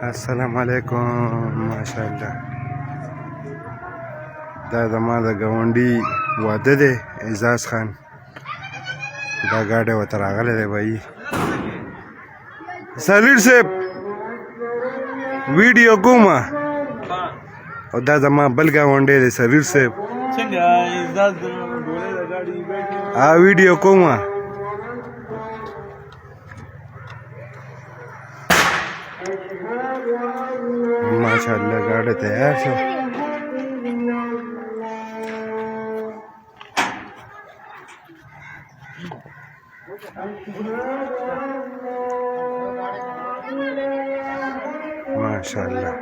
السلام علیکم. ماشاءالله دا زما د ګاونډي واده دی، اعزاز خان. دا ګاډی ورته راغلی دی بھائی. سلیډ صاحب ویډیو کومه، او دا زما بل ګاونډی دی سلیډ صاحب. څنګه اعزاز ډولۍ د ګاډي ویډیو کومه. ماشاءالله ګاډی تیار شو. ماشاءالله